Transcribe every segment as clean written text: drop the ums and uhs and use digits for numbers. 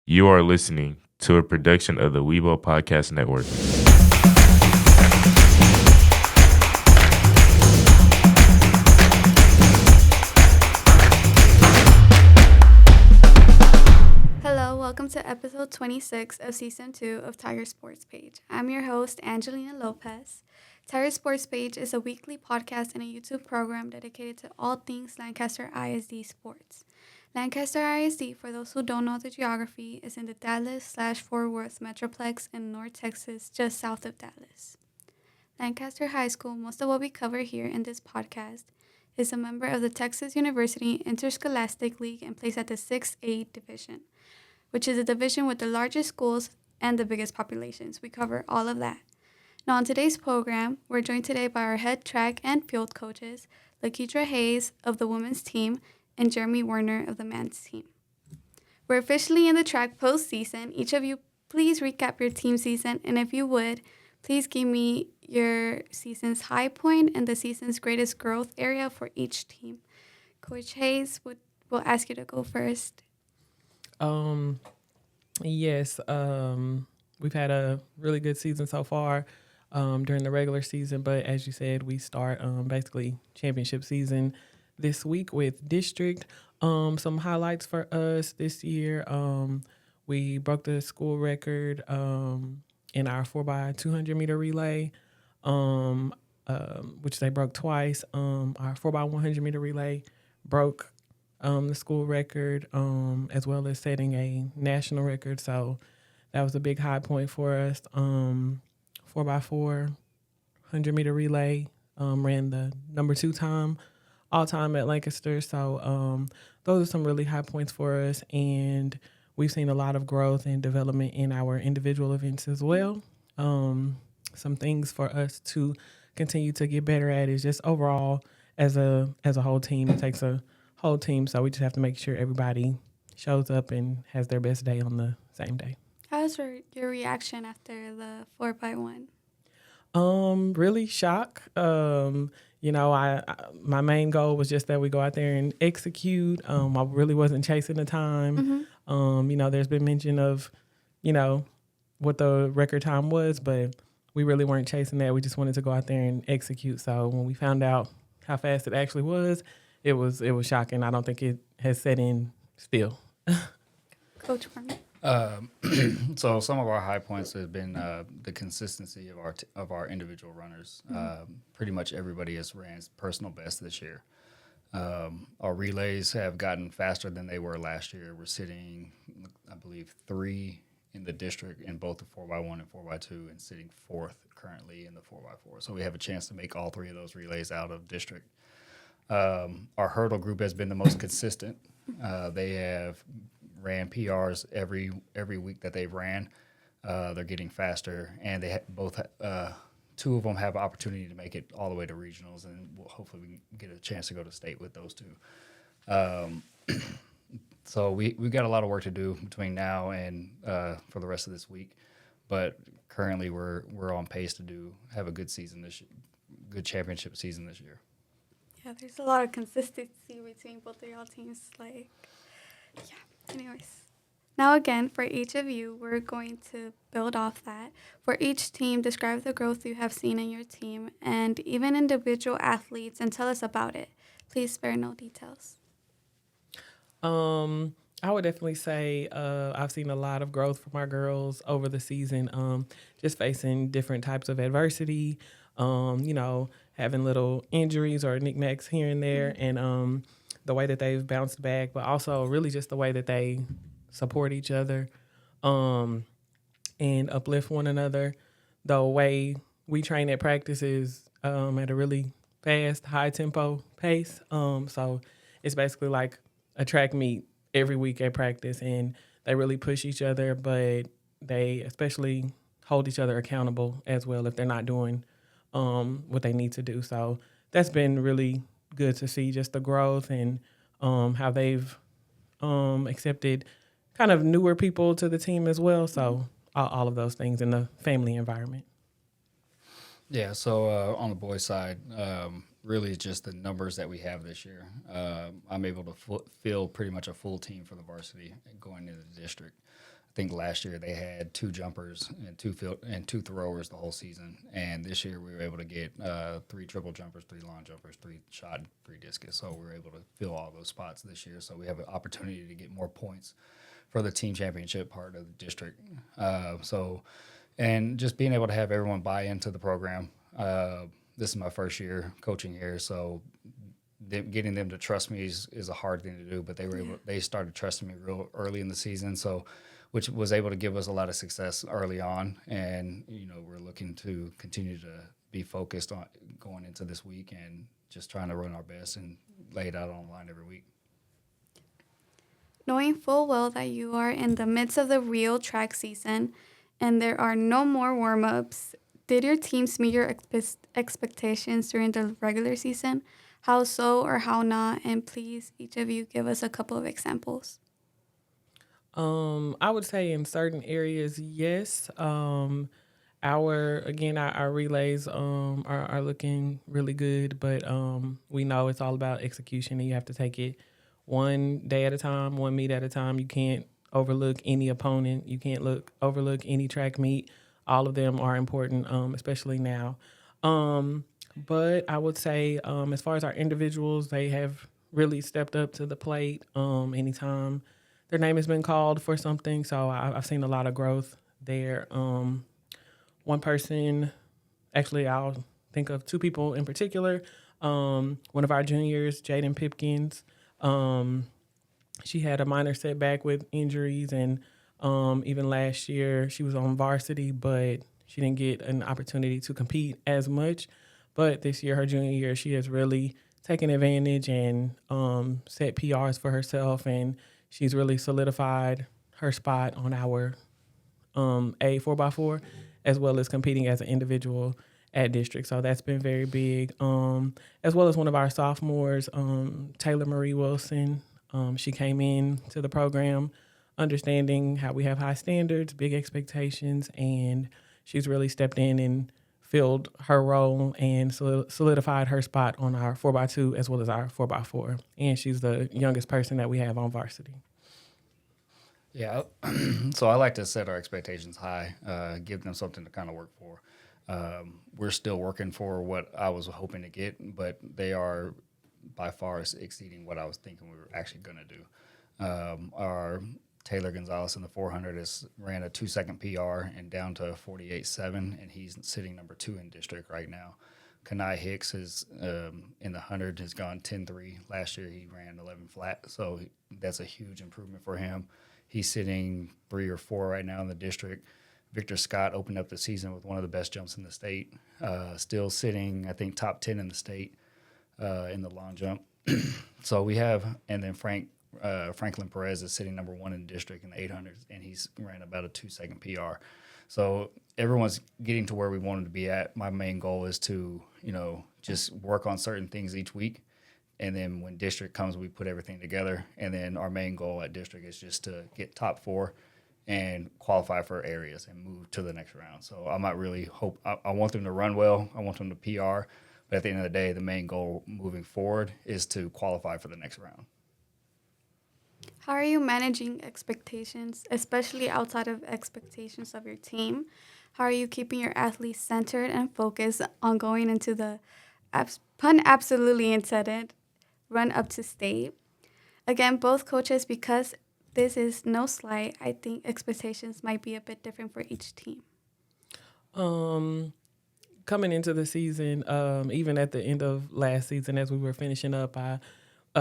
You are listening to a production of the Weibo Podcast Network. Hello, welcome to episode 26 of season 2 of Tiger Sports Page. I'm your host, Angelina Lopez. Tiger Sports Page is a weekly podcast and a YouTube program dedicated to all things Lancaster ISD sports. Lancaster ISD, for those who don't know the geography, is in the Dallas/Fort Worth Metroplex in North Texas, just south of Dallas. Lancaster High School, most of what we cover here in this podcast, is a member of the Texas University Interscholastic League and plays at the 6A division, which is a division with the largest schools and the biggest populations. We cover all of that. Now, on today's program, we're joined today by our head track and field coaches, LaKeidra Hayes of the women's team and Jeremy Wariner of the men's team. We're officially in the track postseason. Each of you, please recap your team season, and if you would, please give me your season's high point and the season's greatest growth area for each team. Coach Hayes, we'll ask you to go first. Yes, we've had a really good season so far during the regular season, but as you said, we start basically championship season this week with district. Some highlights for us this year, we broke the school record in our 4x200 meter relay, which they broke twice. Our 4x100 meter relay broke the school record, as well as setting a national record. So that was a big high point for us. 4x4 100-meter relay, ran the number 2 time all time at Lancaster. So those are some really high points for us. And we've seen a lot of growth and development in our individual events as well. Some things for us to continue to get better at is just overall as a whole team. It takes a whole team, so we just have to make sure everybody shows up and has their best day on the same day. How was your reaction after the 4x1? Really shock. I my main goal was just that we go out there and execute. I really wasn't chasing the time. Mm-hmm. There's been mention of, what the record time was, but we really weren't chasing that. We just wanted to go out there and execute. So when we found out how fast it actually was, it was shocking. I don't think it has set in still. Coach Warner. So some of our high points have been the consistency of our individual runners. Pretty much everybody has ran personal best this year. Our relays have gotten faster than they were last year. We're sitting, I believe, 3 in the district in both the 4x1 and 4x2, and sitting 4th currently in the 4x4. So we have a chance to make all 3 of those relays out of district. Our hurdle group has been the most consistent. They have ran PRs every week that they've ran. They're getting faster, and they both 2 of them have opportunity to make it all the way to regionals, and hopefully we can get a chance to go to state with those 2. So we've got a lot of work to do between now and for the rest of this week, but currently we're on pace to have a good season good championship season this year. Yeah, there's a lot of consistency between both of y'all teams. Anyways. Now again, for each of you, we're going to build off that. For each team, describe the growth you have seen in your team and even individual athletes, and tell us about it. Please spare no details. I would definitely say I've seen a lot of growth from our girls over the season, just facing different types of adversity, having little injuries or knickknacks here and there, and the way that they've bounced back, but also really just the way that they support each other and uplift one another. The way we train at practice is at a really fast, high-tempo pace. So it's basically like a track meet every week at practice, and they really push each other, but they especially hold each other accountable as well if they're not doing what they need to do. So that's been really good to see, just the growth and how they've accepted kind of newer people to the team as well. So all of those things in the family environment. Yeah, so on the boys' side, really just the numbers that we have this year. I'm able to fill pretty much a full team for the varsity going into the district. think last year they had 2 jumpers and 2 throwers the whole season, and this year we were able to get 3 triple jumpers, 3 long jumpers, 3 shot, 3 discus. So we were able to fill all those spots this year. So we have an opportunity to get more points for the team championship part of the district. And just being able to have everyone buy into the program. This is my first year coaching here, so getting them to trust me is a hard thing to do. But they started trusting me real early in the season, which was able to give us a lot of success early on. And we're looking to continue to be focused on going into this week and just trying to run our best and lay it out online every week. Knowing full well that you are in the midst of the real track season and there are no more warm-ups, did your teams meet your expectations during the regular season? How so or how not? And please, each of you, give us a couple of examples. I would say in certain areas, yes. Our relays are looking really good, but we know it's all about execution, and you have to take it one day at a time, one meet at a time. You can't overlook any opponent. You can't overlook any track meet. All of them are important, especially now. But I would say as far as our individuals, they have really stepped up to the plate anytime their name has been called for something. So I've seen a lot of growth there. One person, actually I'll think of 2 people in particular. One of our juniors, Jaden Pipkins, she had a minor setback with injuries, and even last year she was on varsity, but she didn't get an opportunity to compete as much. But this year, her junior year, she has really taken advantage and set PRs for herself, and she's really solidified her spot on our A 4x4, as well as competing as an individual at district. So that's been very big. As well as one of our sophomores, Taylor Marie Wilson. She came in to the program understanding how we have high standards, big expectations, and she's really stepped in and filled her role and solidified her spot on our 4x2 as well as our 4x4. And she's the youngest person that we have on varsity. Yeah, so I like to set our expectations high, give them something to kind of work for. We're still working for what I was hoping to get, but they are by far exceeding what I was thinking we were actually going to do. Our Taylor Gonzalez in the 400 ran a 2-second PR and down to 48.7, and he's sitting number 2 in district right now. Kanai Hicks is in the 100 has gone 10.3. Last year he ran 11 flat, so that's a huge improvement for him. He's sitting 3 or 4 right now in the district. Victor Scott opened up the season with one of the best jumps in the state, still sitting, I think, top 10 in the state in the long jump. So we have, and then Franklin Perez is sitting number 1 in the district in the 800s, and he's ran about a 2-second PR. So everyone's getting to where we want them to be at. My main goal is to, just work on certain things each week. And then when district comes, we put everything together. And then our main goal at district is just to get top 4 and qualify for areas and move to the next round. So I might really hope, I want them to run well. I want them to PR. But at the end of the day, the main goal moving forward is to qualify for the next round. How are you managing expectations, especially outside of expectations of your team? How are you keeping your athletes centered and focused on going into the pun absolutely intended run up to state? Again, both coaches, because this is no slight, I think expectations might be a bit different for each team. Coming into the season, even at the end of last season, as we were finishing up,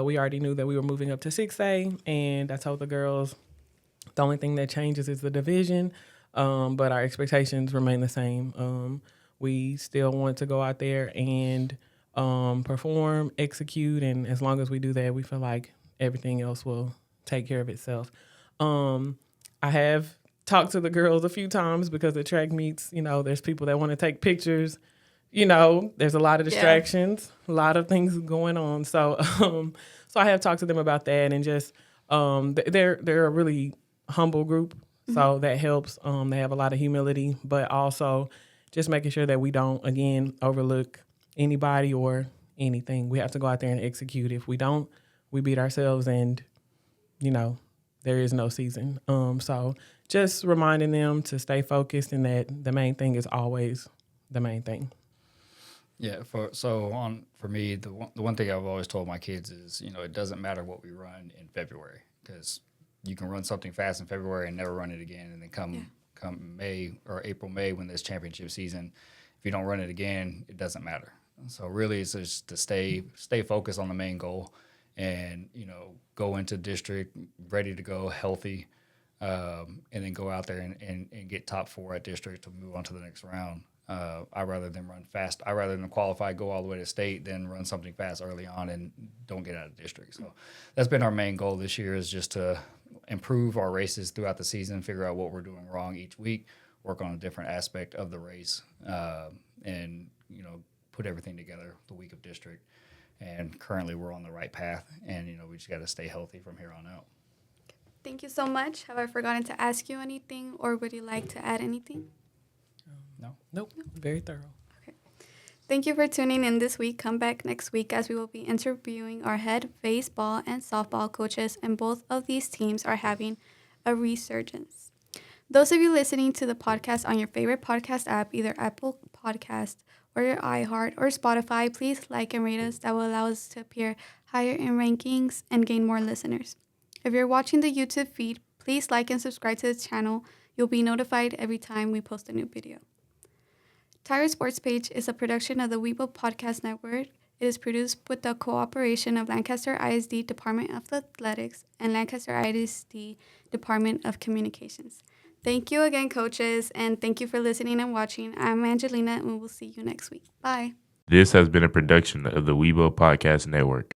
we already knew that we were moving up to 6A, and I told the girls the only thing that changes is the division, but our expectations remain the same. We still want to go out there and perform, execute, and as long as we do that, we feel like everything else will take care of itself. I have talked to the girls a few times because at track meets, there's people that want to take pictures. There's a lot of distractions, a lot of things going on. So I have talked to them about that, and just they're a really humble group, so that helps. They have a lot of humility, but also just making sure that we don't, again, overlook anybody or anything. We have to go out there and execute. If we don't, we beat ourselves, and there is no season. So just reminding them to stay focused and that the main thing is always the main thing. Yeah, for me, the one thing I've always told my kids is, it doesn't matter what we run in February, because you can run something fast in February and never run it again, and then come May or April, May, when there's championship season, if you don't run it again, it doesn't matter. So really, it's just to stay focused on the main goal, and go into district ready to go, healthy, and then go out there and get top 4 at district to move on to the next round. I'd rather than run fast. I'd rather than qualify, go all the way to state, than run something fast early on and don't get out of district. So that's been our main goal this year, is just to improve our races throughout the season, figure out what we're doing wrong each week, work on a different aspect of the race, and put everything together the week of district. And currently we're on the right path, and we just got to stay healthy from here on out. Thank you so much. Have I forgotten to ask you anything, or would you like to add anything? No. Nope. Very thorough. Okay. Thank you for tuning in this week. Come back next week, as we will be interviewing our head baseball and softball coaches, and both of these teams are having a resurgence. Those of you listening to the podcast on your favorite podcast app, either Apple Podcast or your iHeart or Spotify, please like and rate us. That will allow us to appear higher in rankings and gain more listeners. If you're watching the YouTube feed, please like and subscribe to the channel. You'll be notified every time we post a new video. Tiger Sports Page is a production of the Weebo Podcast Network. It is produced with the cooperation of Lancaster ISD Department of Athletics and Lancaster ISD Department of Communications. Thank you again, coaches, and thank you for listening and watching. I'm Angelina, and we will see you next week. Bye. This has been a production of the Weebo Podcast Network.